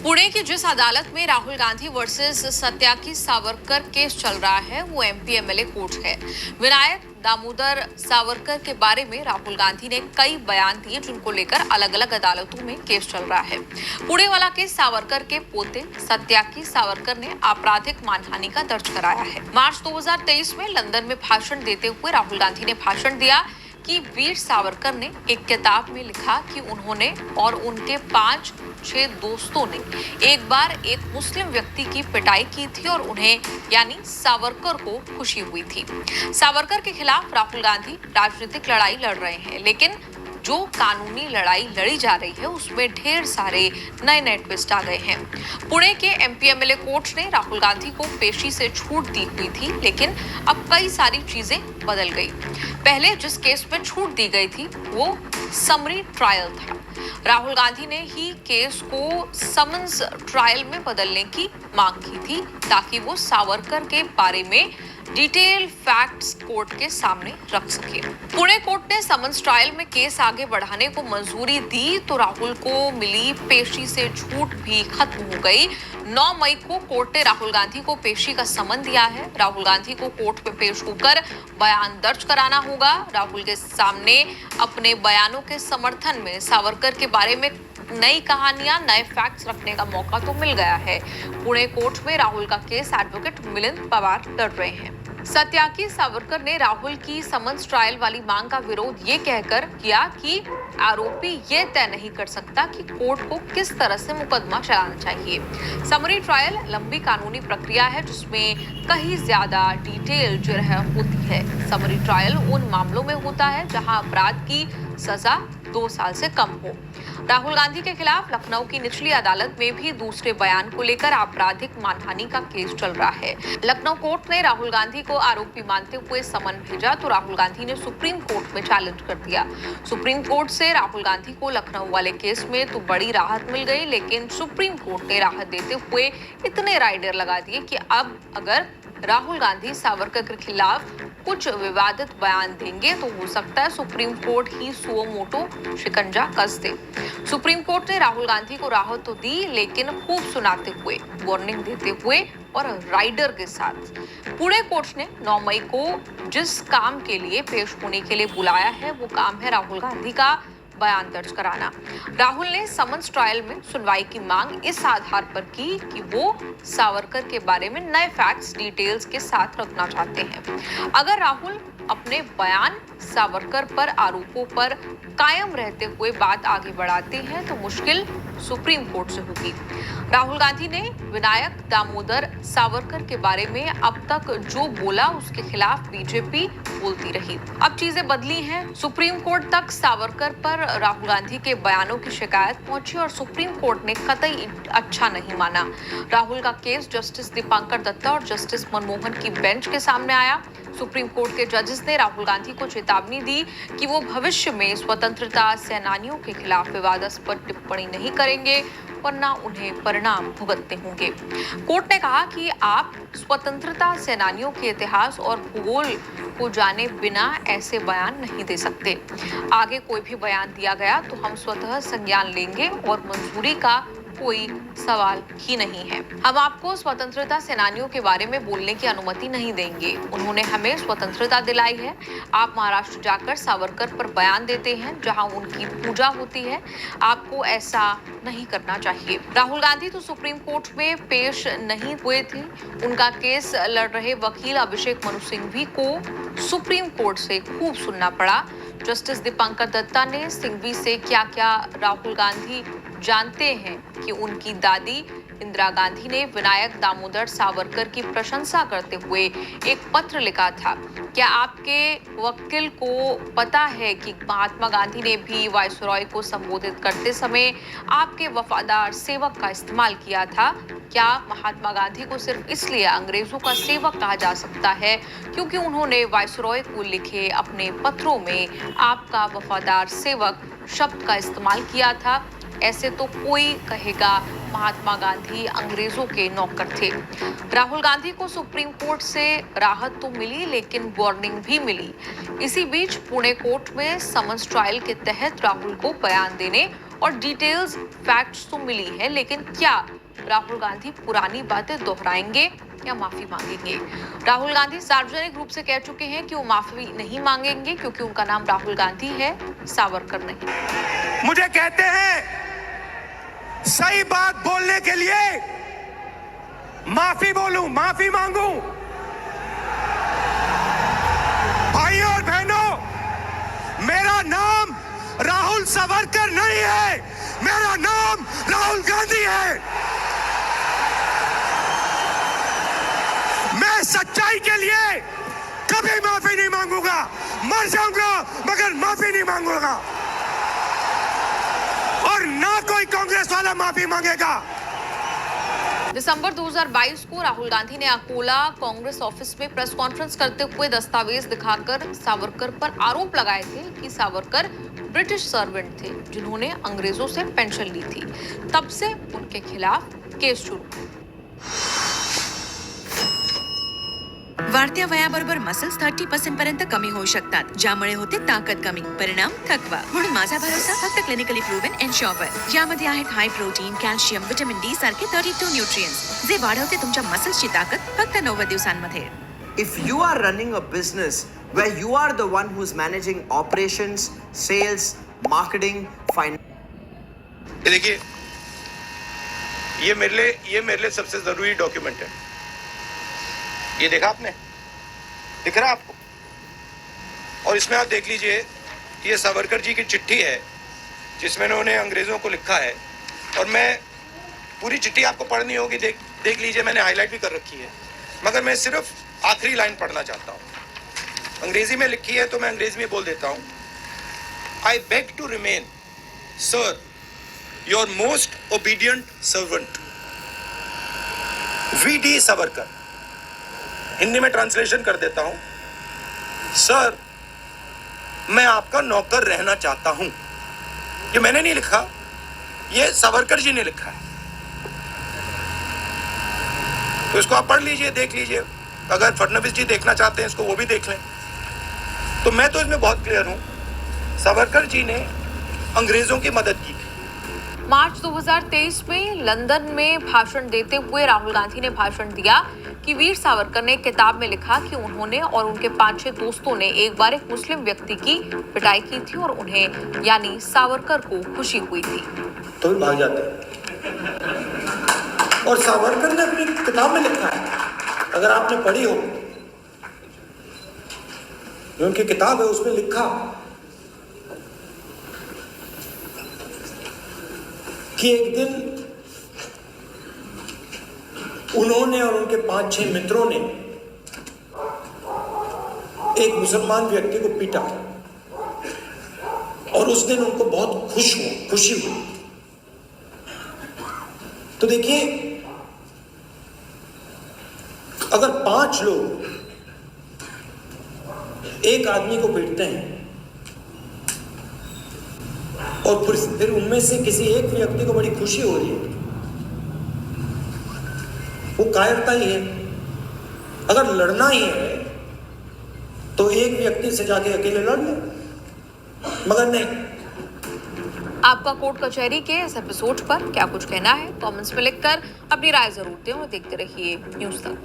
पुणे की जिस अदालत में राहुल गांधी वर्सेस सत्याकी सावरकर केस चल रहा है वो एमपी एमएलए कोर्ट है। विनायक दामोदर सावरकर के बारे में राहुल गांधी ने कई बयान दिए जिनको लेकर अलग अलग अदालतों में केस चल रहा है। पुणे वाला केस सावरकर के पोते सत्याकी सावरकर ने आपराधिक मानहानि का दर्ज कराया है। मार्च 2023 में लंदन में भाषण देते हुए राहुल गांधी ने भाषण दिया कि वीर सावरकर ने एक किताब में लिखा कि उन्होंने और उनके 5-6 दोस्तों ने एक बार एक मुस्लिम व्यक्ति की पिटाई की थी और उन्हें यानी सावरकर को खुशी हुई थी। सावरकर के खिलाफ राहुल गांधी राजनीतिक लड़ाई लड़ रहे हैं, लेकिन जो कानूनी लड़ाई लड़ी जा रही है उसमें ढेर सारे नए ट्विस्ट आ गए हैं। पुणे के एमपी एमएलए कोर्ट ने राहुल गांधी को पेशी से छूट दी हुई थी, लेकिन अब कई सारी चीजें बदल गई। पहले जिस केस में छूट दी गई थी वो समरी ट्रायल था। राहुल गांधी ने ही केस को समन्स ट्रायल में बदलने की मांग की थी ताकि वो सावरकर के बारे में डिटेल फैक्ट्स कोर्ट के सामने रख सके। पुणे कोर्ट ने समन्स ट्रायल में केस आगे बढ़ाने को मंजूरी दी तो राहुल को मिली पेशी से छूट भी खत्म हो गई। 9 मई को कोर्ट ने राहुल गांधी को पेशी का समन दिया है। राहुल गांधी को कोर्ट में पेश होकर बयान दर्ज कराना होगा। राहुल के सामने अपने बयानों के समर्थन में सावरकर के बारे में नई कहानियां, नए फैक्ट्स रखने का मौका तो मिल गया है। पुणे कोर्ट में राहुल का केस एडवोकेट मिलिंद पवार लड़ रहे हैं। सत्याकी सावरकर ने राहुल की समन्स ट्रायल वाली मांग का विरोध ये कहकर किया कि आरोपी ये तय नहीं कर सकता कि कोर्ट को किस तरह से मुकदमा चलाना चाहिए। समरी ट्रायल लंबी कानूनी प्रक्रिया है जिसमें कहीं ज्यादा डिटेल जिरह होती है। समरी ट्रायल उन मामलों में होता है जहां अपराध की सजा 2 साल से कम हो। राहुल गांधी के खिलाफ लखनऊ की निचली अदालत में भी दूसरे बयान को लेकर आपराधिक मानहानि का केस चल रहा है। लखनऊ कोर्ट ने राहुल गांधी को आरोपी मानते हुए समन भेजा तो राहुल गांधी ने सुप्रीम कोर्ट में चैलेंज कर दिया। सुप्रीम कोर्ट से राहुल गांधी को लखनऊ वाले केस में तो बड़ी राहत मिल गई, लेकिन सुप्रीम कोर्ट ने राहत देते हुए इतने राइडर लगा दिए कि अब अगर राहुल गांधी सावरकर के खिलाफ कुछ विवादित बयान देंगे तो हो सकता है सुप्रीम कोर्ट ही सुओ मोटो शिकंजा कस दे। सुप्रीम कोर्ट ने राहुल गांधी को राहत तो दी, लेकिन खूब सुनाते हुए, वार्निंग देते हुए और राइडर के साथ। पुणे कोर्ट ने 9 मई को जिस काम के लिए पेश होने के लिए बुलाया है वो काम है राहुल गांधी का बयान दर्ज कराना। राहुल ने समन्स ट्रायल में सुनवाई की मांग इस आधार पर की कि वो सावरकर के बारे में नए फैक्ट्स डिटेल्स के साथ रखना चाहते हैं। अगर राहुल अपने बयान सावरकर पर आरोपों पर कायम रहते हुए बात आगे बढ़ाते हैं तो मुश्किल सुप्रीम कोर्ट से होगी। राहुल गांधी ने विनायक दामोदर सावरकर के बारे में अब तक जो बोला उसके खिलाफ बीजेपी बोलती रही। अब चीजें बदली हैं। सुप्रीम कोर्ट तक सावरकर पर राहुल गांधी के बयानों की शिकायत पहुंची और सुप्रीम कोर्ट ने कतई अच्छा नहीं माना। राहुल का केस जस्टिस दीपांकर दत्ता और जस्टिस मनमोहन की बेंच के सामने आया। सुप्रीम कोर्ट के जजेस ने राहुल गांधी को चेतावनी दी कि वो भविष्य में स्वतंत्रता सेनानियों के खिलाफ विवादास्पद टिप्पणी नहीं करेंगे वरना उन्हें परिणाम भुगतने होंगे। कोर्ट ने कहा कि आप स्वतंत्रता सेनानियों के इतिहास और भूगोल को जाने बिना ऐसे बयान नहीं दे सकते। आगे कोई भी बयान दिया गया तो हम स्वतः संज्ञान लेंगे और मंजूरी का कोई सवाल ही नहीं है। हम आपको स्वतंत्रता सेनानियों के बारे में बोलने की अनुमति नहीं देंगे। उन्होंने हमें स्वतंत्रता दिलाई है। आप महाराष्ट्र जाकर सावरकर पर बयान देते हैं जहां उनकी पूजा होती है। आपको ऐसा नहीं करना चाहिए। राहुल गांधी तो सुप्रीम कोर्ट में पेश नहीं हुए थे। उनका केस लड़ रहे वकील अभिषेक मनु सिंघवी को सुप्रीम कोर्ट से खूब सुनना पड़ा। जस्टिस दीपांकर दत्ता ने सिंघवी से क्या-क्या राहुल गांधी जानते हैं कि उनकी दादी इंदिरा गांधी ने विनायक दामोदर सावरकर की प्रशंसा करते हुए एक पत्र लिखा था। क्या आपके वकील को पता है कि महात्मा गांधी ने भी वायसरॉय को संबोधित करते समय आपके वफादार सेवक का इस्तेमाल किया था? क्या महात्मा गांधी को सिर्फ इसलिए अंग्रेजों का सेवक कहा जा सकता है क्योंकि उन्होंने वायसरॉय को लिखे अपने पत्रों में आपका वफादार सेवक शब्द का इस्तेमाल किया था? ऐसे तो कोई कहेगा महात्मा गांधी अंग्रेजों के नौकर थे। राहुल गांधी को सुप्रीम कोर्ट से राहत तो मिली, लेकिन वार्निंग भी मिली। इसी बीच पुणे कोर्ट में समन्स ट्रायल के तहत राहुल को बयान देने और डिटेल्स फैक्ट्स तो मिली है, लेकिन क्या राहुल गांधी पुरानी बातें दोहराएंगे या माफी मांगेंगे? राहुल गांधी सार्वजनिक रूप से कह चुके हैं कि वो माफी नहीं मांगेंगे क्योंकि उनका नाम राहुल गांधी है, सावरकर नहीं। मुझे कहते हैं सही बात बोलने के लिए माफी बोलूं, माफी मांगूं। भाइयों और बहनों, मेरा नाम राहुल सावरकर नहीं है, मेरा नाम राहुल गांधी है। मैं सच्चाई के लिए कभी माफी नहीं मांगूंगा, मर जाऊंगा मगर माफी नहीं मांगूंगा, और ना कोई कांग्रेस वाला माफी मांगेगा। दिसंबर 2022 को राहुल गांधी ने अकोला कांग्रेस ऑफिस में प्रेस कॉन्फ्रेंस करते हुए दस्तावेज दिखाकर सावरकर पर आरोप लगाए थे कि सावरकर ब्रिटिश सर्वेंट थे जिन्होंने अंग्रेजों से पेंशन ली थी। तब से उनके खिलाफ केस शुरू। वाढत्या वयाबरोबर मसल्स 30% पर्यंत कमी होऊ शकतात, ज्यामुळे होते ताकद कमी, परिणाम थकवा। म्हणून माझा भरोसा फक्त क्लिनिकली प्रूव्हन एन्शॉवर। यामध्ये आहेत high protein, calcium, vitamin D सारखे 32 न्यूट्रिएंट्स जे वाढवते तुमच्या मसल्सची ताकद फक्त 90 दिवसांमध्ये। If you are running a business where you are the one who's managing operations, sales, marketing, finance, देखिए, ये मेरे लिए सबसे जरूरी डॉक्यूमेंट है। ये देखा आपने, दिख रहा आपको? और इसमें आप देख लीजिए, ये सावरकर जी की चिट्ठी है जिसमें उन्होंने अंग्रेजों को लिखा है, और मैं पूरी चिट्ठी आपको पढ़नी होगी, देख लीजिए, मैंने हाईलाइट भी कर रखी है, मगर मैं सिर्फ आखिरी लाइन पढ़ना चाहता हूँ। अंग्रेजी में लिखी है तो मैं अंग्रेजी में बोल देता हूँ। I beg to remain sir your most obedient servant V D. Savarkar. Hindi में ट्रांसलेशन कर देता हूं। सर, मैं आपका नौकर रहना चाहता हूं। ये मैंने नहीं लिखा, ये सावरकर जी ने लिखा है। तो इसको आप पढ़ लीजिए, देख लीजिए। अगर फडणवीस जी देखना चाहते हैं इसको, वो भी देख लें। तो मैं तो इसमें बहुत क्लियर हूं, सावरकर जी ने अंग्रेजों की मदद की। मार्च 2023 में लंदन में भाषण देते हुए राहुल गांधी ने भाषण दिया कि वीर सावरकर ने किताब में लिखा कि उन्होंने और उनके 5-6 दोस्तों ने एक बार एक मुस्लिम व्यक्ति की पिटाई की थी और उन्हें यानी सावरकर को खुशी हुई थी। तो भाग जाते। और सावरकर ने अपनी किताब में लिखा है, अगर आपने पढ़ी हो, जो उनकी किताब है उसमें लिखा कि एक दिन उन्होंने और उनके 5-6 मित्रों ने एक मुसलमान व्यक्ति को पीटा, और उस दिन उनको बहुत खुशी हुई। तो देखिए, अगर 5 लोग एक आदमी को पीटते हैं और फिर उनमें से किसी एक व्यक्ति को बड़ी खुशी हो रही है, वो कायरता ही है। अगर लड़ना ही है तो एक व्यक्ति से जाके अकेले लड़ लो, मगर नहीं। आपका कोर्ट कचहरी के इस एपिसोड पर क्या कुछ कहना है, कमेंट्स में लिखकर अपनी राय जरूर दें और देखते रहिए न्यूज़ तक।